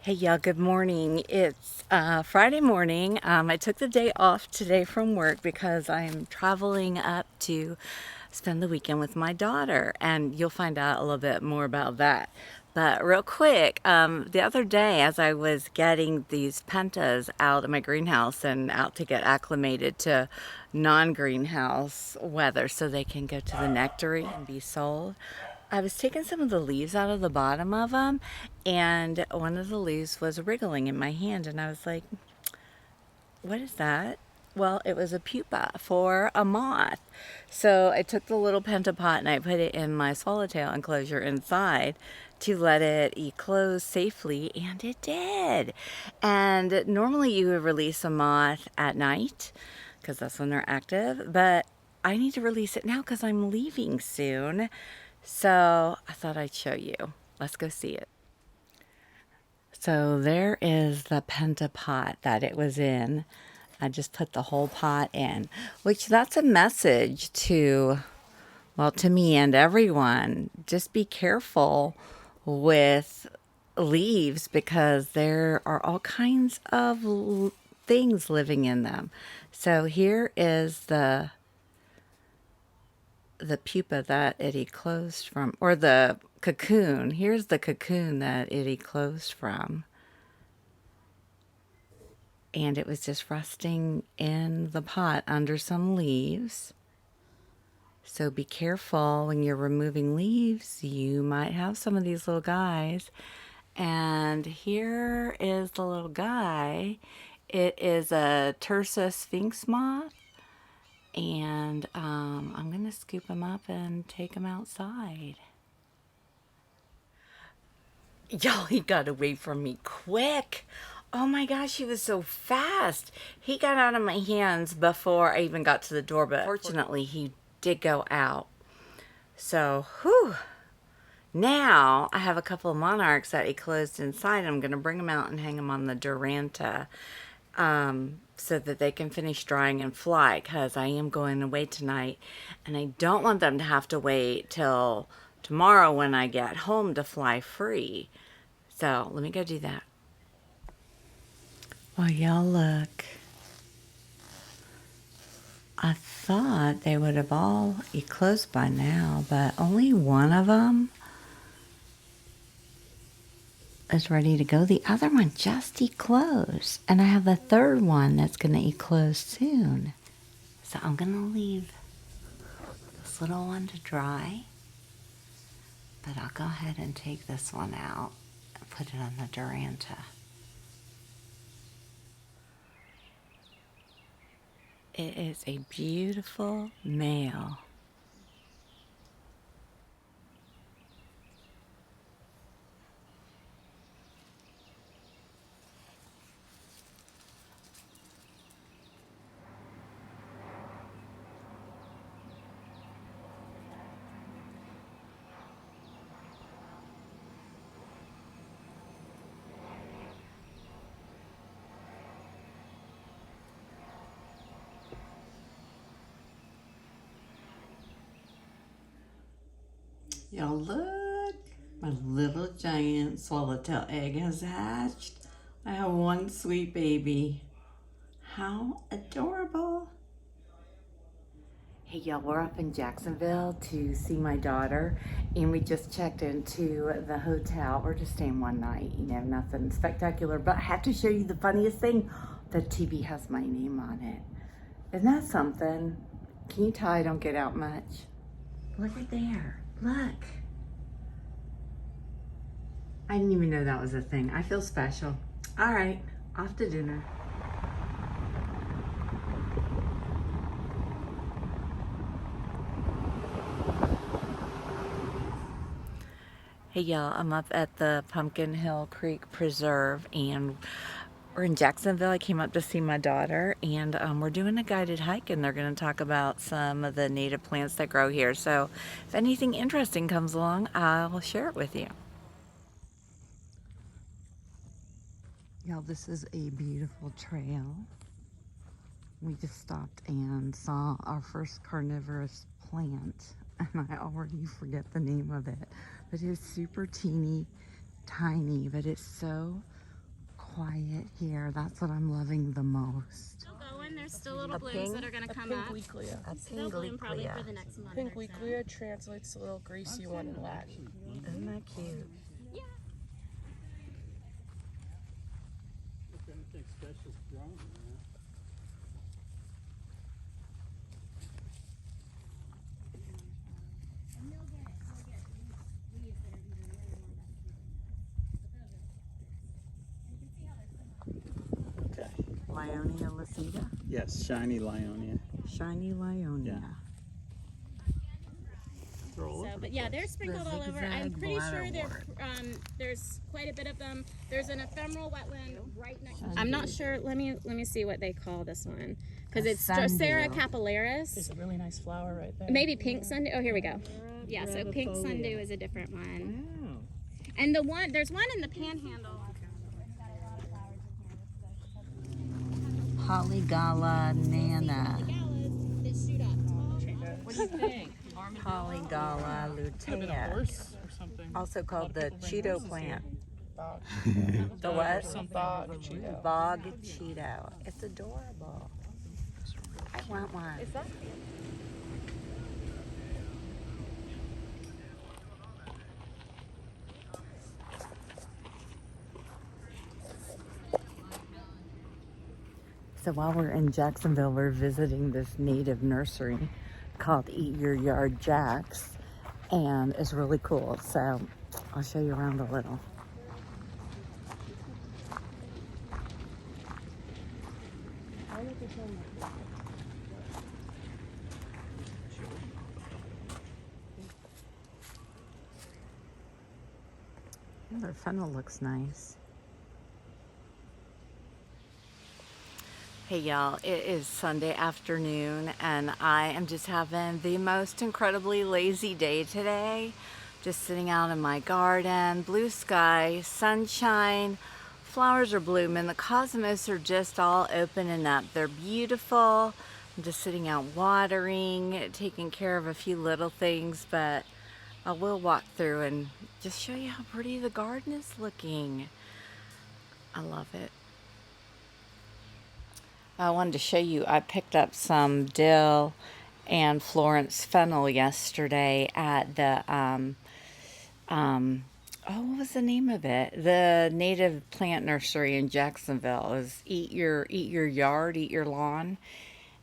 Hey y'all, good morning. It's Friday morning. I took the day off today from work because I'm traveling up to spend the weekend with my daughter, and you'll find out a little bit more about that. But real quick, the other day as I was getting these pentas out of my greenhouse and out to get acclimated to non-greenhouse weather so they can go to the nectary and be sold, I was taking some of the leaves out of the bottom of them, and one of the leaves was wriggling in my hand, and I was like, what is that? Well, it was a pupa for a moth. So I took the little pentapot and I put it in my swallowtail enclosure inside to let it eclose safely, and it did. And normally you would release a moth at night because that's when they're active, but I need to release it now because I'm leaving soon. So I thought I'd show you. Let's go see it. So there is the pentapot that it was in. I just put the whole pot in, which that's a message to, well, to me and everyone. Just be careful with leaves because there are all kinds of things living in them. So here is the pupa that it eclosed from, or the cocoon. Here's the cocoon that it eclosed from. And it was just resting in the pot under some leaves. So be careful when you're removing leaves. You might have some of these little guys. And here is the little guy. It is a Tursa sphinx moth. And I'm going to scoop him up and take him outside. Y'all, he got away from me quick. Oh my gosh, he was so fast. He got out of my hands before I even got to the door, but fortunately he did go out. So, whew. Now I have a couple of monarchs that he closed inside. I'm going to bring them out and hang them on the Duranta so that they can finish drying and fly, because I am going away tonight and I don't want them to have to wait till tomorrow when I get home to fly free. So let me go do that. Well, y'all look. I thought they would have all eclosed by now, but only one of them is ready to go. The other one just eclosed, and I have a third one that's going to eclose soon. So I'm going to leave this little one to dry, but I'll go ahead and take this one out and put it on the Duranta. It is a beautiful male. Y'all look, my little giant swallowtail egg has hatched. I have one sweet baby. How adorable. Hey y'all, we're up in Jacksonville to see my daughter, and we just checked into the hotel. We're just staying one night, you know, nothing spectacular, but I have to show you the funniest thing. The TV has my name on it. Isn't that something? Can you tell I don't get out much? Look at there, look. I didn't even know that was a thing. I feel special. All right, off to dinner. Hey y'all, I'm up at the Pumpkin Hill Creek Preserve, and we're in Jacksonville. I came up to see my daughter, and we're doing a guided hike, and they're going to talk about some of the native plants that grow here. So if anything interesting comes along, I'll share it with you. Y'all, this is a beautiful trail. We just stopped and saw our first carnivorous plant, and I already forget the name of it, but it's super teeny tiny, but it's so quiet here. That's what I'm loving the most. Still going. There's still little blooms that are going to come up. They'll bloom probably for the next month. Pink weeklia translates to little greasy one in Latin. Isn't that cute? Yeah. Okay. Lionia lucida? Yes, shiny Lionia. Shiny Lionia. So, but yeah, they're sprinkled all over. I'm pretty sure there's quite a bit of them. There's an ephemeral wetland right next. I'm not sure. Let me see what they call this one because it's Drosera capillaris. There's a really nice flower right there. Maybe pink sundew. Oh, here we go. Yeah, so pink sundew is a different one. And there's one in the Panhandle. Polygala nana. That shoot up. What do you think? Polygala lutea. Horse or something? Also called the Cheeto plant. Bog. The what? Bog Cheeto. Bog Cheeto. It's adorable. I want one. Is that? So while we're in Jacksonville, we're visiting this native nursery called Eat Your Yard Jacks, and it's really cool. So I'll show you around a little. Their fennel looks nice. Hey y'all, it is Sunday afternoon and I am just having the most incredibly lazy day today. Just sitting out in my garden, blue sky, sunshine, flowers are blooming, the cosmos are just all opening up. They're beautiful. I'm just sitting out watering, taking care of a few little things, but I will walk through and just show you how pretty the garden is looking. I love it. I wanted to show you, I picked up some dill and Florence fennel yesterday at the, what was the name of it? The native plant nursery in Jacksonville. It was Eat Your Yard, Eat Your Lawn.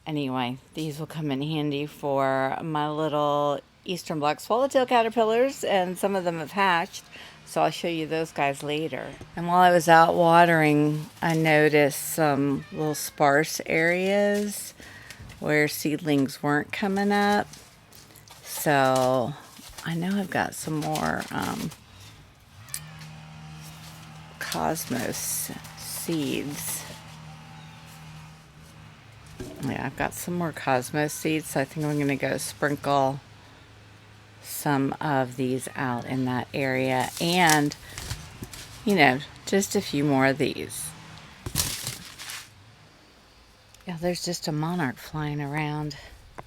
Anyway, these will come in handy for my little eastern black swallowtail caterpillars, and some of them have hatched. So I'll show you those guys later. And while I was out watering, I noticed some little sparse areas where seedlings weren't coming up. So I know I've got some more cosmos seeds. Yeah, I've got some more cosmos seeds, so I think I'm going to go sprinkle some of these out in that area, and you know, just a few more of these. Yeah, there's just a monarch flying around.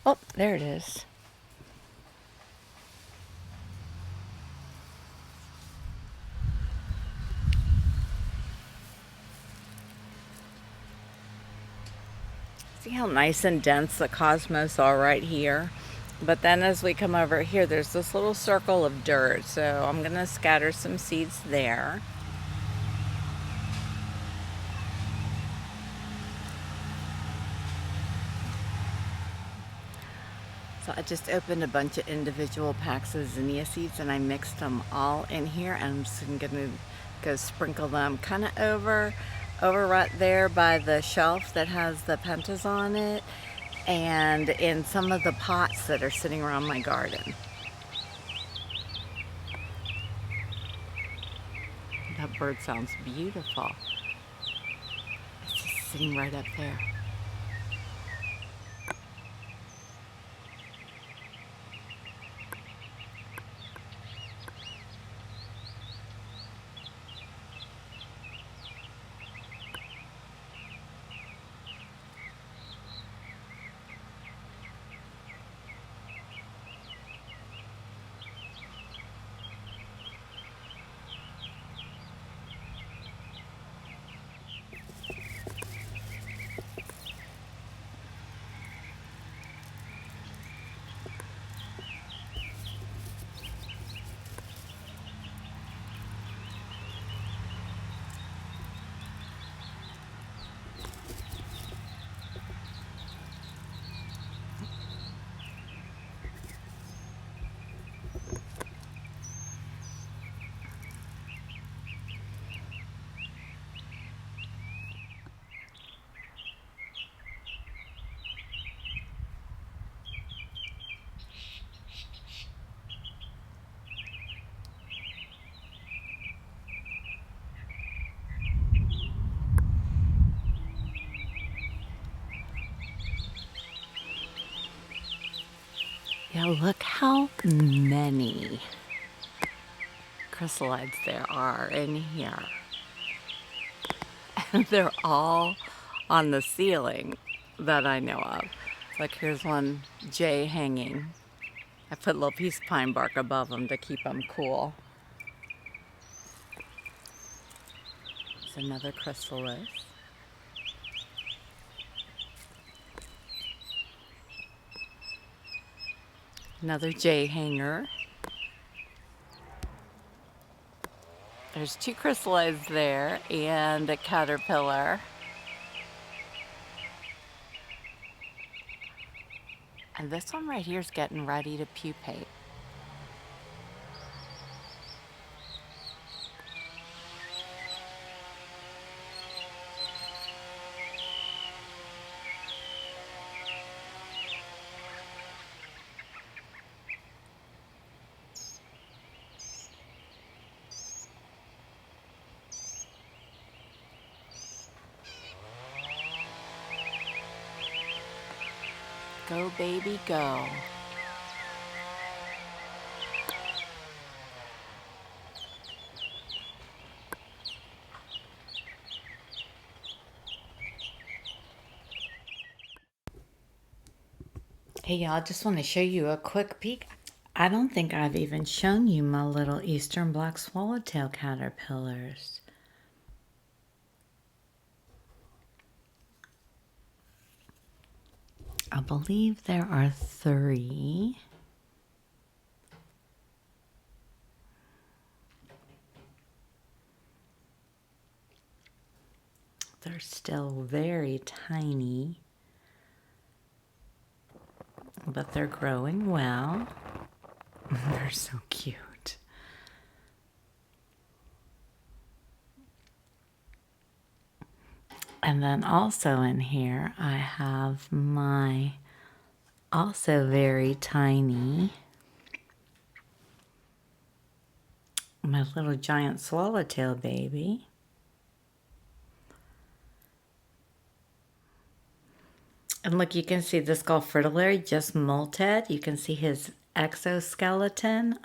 Oh, there it is. See how nice and dense the cosmos are right here? But then as we come over here, there's this little circle of dirt. So I'm going to scatter some seeds there. So I just opened a bunch of individual packs of zinnia seeds and I mixed them all in here. And I'm just going to go sprinkle them kind of over right there by the shelf that has the pentas on it, and in some of the pots that are sitting around my garden. That bird sounds beautiful. It's just sitting right up there. Yeah, look how many chrysalides there are in here. And they're all on the ceiling that I know of. Like here's one jay hanging. I put a little piece of pine bark above them to keep them cool. There's another chrysalis. Another jay hanger. There's 2 chrysalides there and a caterpillar. And this one right here is getting ready to pupate. Go, baby, go. Hey y'all, just want to show you a quick peek. I don't think I've even shown you my little eastern black swallowtail caterpillars. I believe there are 3. They're still very tiny, but they're growing well. They're so cute. And then also in here, I have my also very tiny, my little giant swallowtail baby. And look, you can see this Gulf fritillary just molted. You can see his exoskeleton.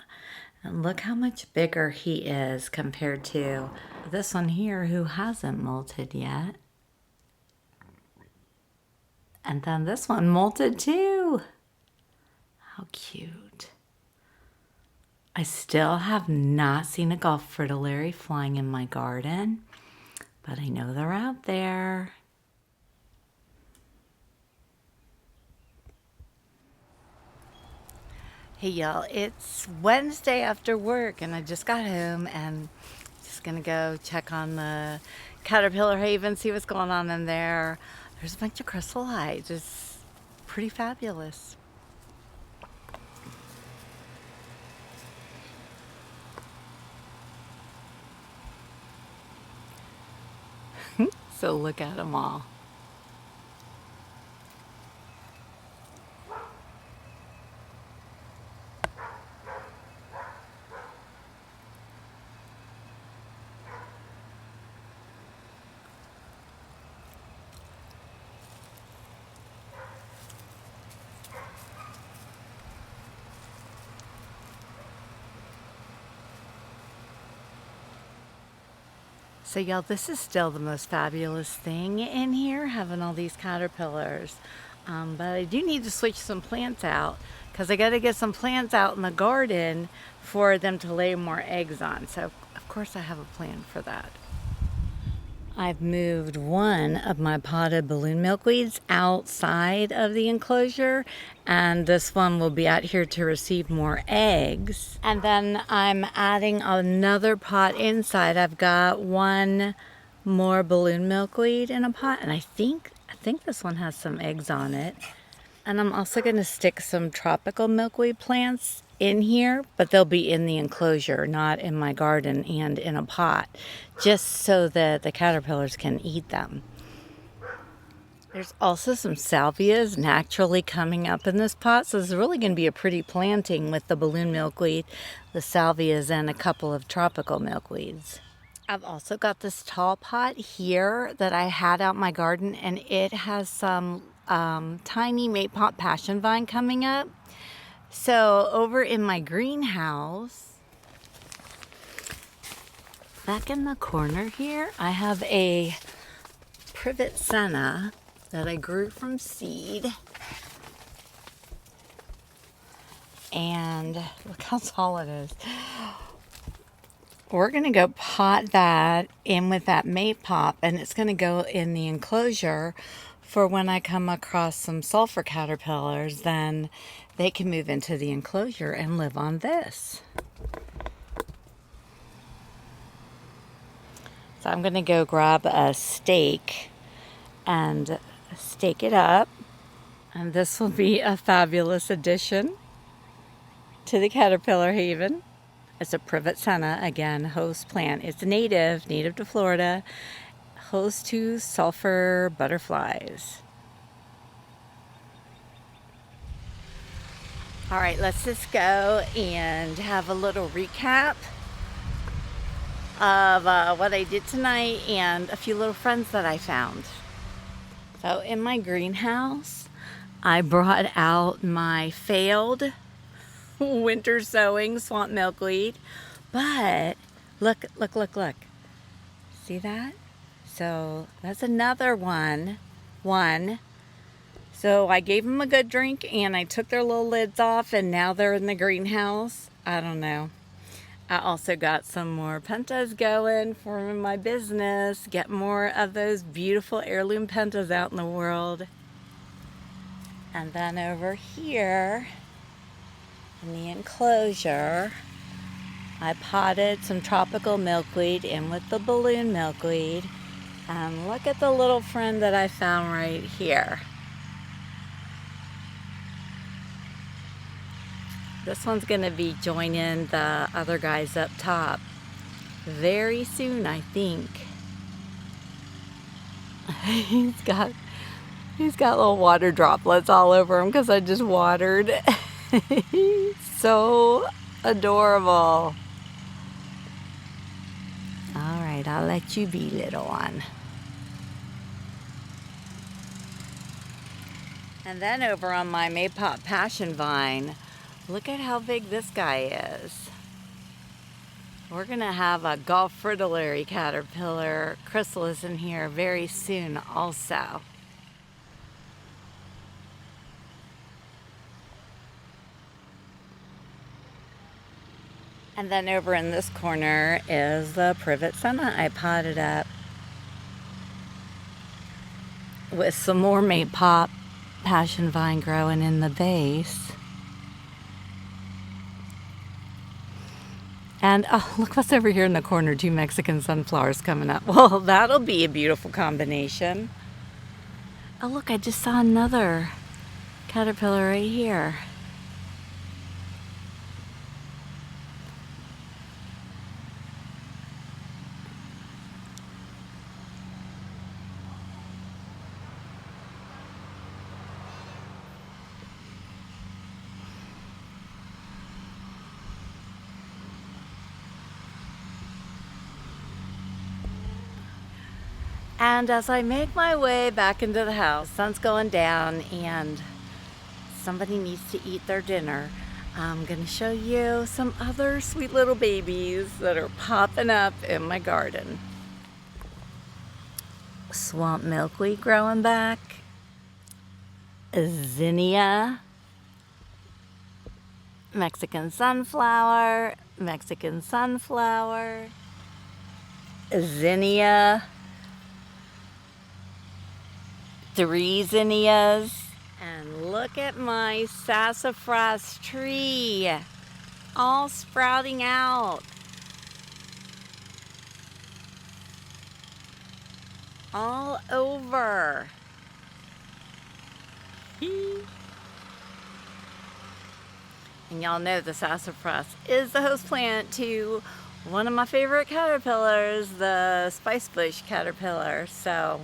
And look how much bigger he is compared to this one here who hasn't molted yet. And then this one molted too. How cute. I still have not seen a Gulf fritillary flying in my garden, but I know they're out there. Hey y'all, it's Wednesday after work and I just got home and just gonna go check on the caterpillar haven, see what's going on in there. There's a bunch of chrysalides, it's pretty fabulous. So look at them all. So y'all, this is still the most fabulous thing in here, having all these caterpillars. But I do need to switch some plants out because I got to get some plants out in the garden for them to lay more eggs on. So of course I have a plan for that. I've moved one of my potted balloon milkweeds outside of the enclosure, and this one will be out here to receive more eggs. And then I'm adding another pot inside. I've got one more balloon milkweed in a pot, and I think this one has some eggs on it. And I'm also going to stick some tropical milkweed plants in here, but they'll be in the enclosure, not in my garden and in a pot, just so that the caterpillars can eat them. There's also some salvias naturally coming up in this pot, so this is really going to be a pretty planting with the balloon milkweed, the salvias, and a couple of tropical milkweeds. I've also got this tall pot here that I had out in my garden, and it has some tiny mate pot passion vine coming up. So over in my greenhouse, back in the corner here, I have a privet senna that I grew from seed. And look how tall it is. We're going to go pot that in with that mate pop, and it's going to go in the enclosure for when I come across some sulfur caterpillars, then they can move into the enclosure and live on this. So I'm going to go grab a stake and stake it up, and this will be a fabulous addition to the caterpillar haven. It's a privet senna, again, host plant. It's native to Florida, host to sulfur butterflies. All right, let's just go and have a little recap of what I did tonight and a few little friends that I found. So in my greenhouse, I brought out my failed winter sowing swamp milkweed, but look. See that? So that's another one. So I gave them a good drink and I took their little lids off, and now they're in the greenhouse. I don't know. I also got some more pentas going for my business. Get more of those beautiful heirloom pentas out in the world. And then over here in the enclosure, I potted some tropical milkweed in with the balloon milkweed. And look at the little friend that I found right here. This one's going to be joining the other guys up top very soon, I think. He's got little water droplets all over him because I just watered. He's so adorable. All right, I'll let you be, little one. And then over on my Maypop passion vine, look at how big this guy is. We're gonna have a Gulf fritillary caterpillar chrysalis in here very soon also. And then over in this corner is the privet senna I potted up with some more Maypop passion vine growing in the base. And oh, look what's over here in the corner, 2 Mexican sunflowers coming up. Well, that'll be a beautiful combination. Oh, look, I just saw another caterpillar right here. And as I make my way back into the house, sun's going down and somebody needs to eat their dinner. I'm going to show you some other sweet little babies that are popping up in my garden. Swamp milkweed growing back. Zinnia. Mexican sunflower. Zinnia. 3 zinnias. And look at my sassafras tree, all sprouting out. All over. And y'all know the sassafras is the host plant to one of my favorite caterpillars, the spice bush caterpillar. So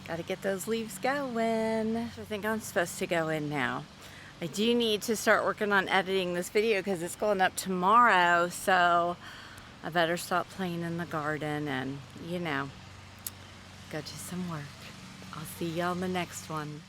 got to get those leaves going. I think I'm supposed to go in now. I do need to start working on editing this video because it's going up tomorrow, so I better stop playing in the garden and, you know, go do some work. I'll see y'all in the next one.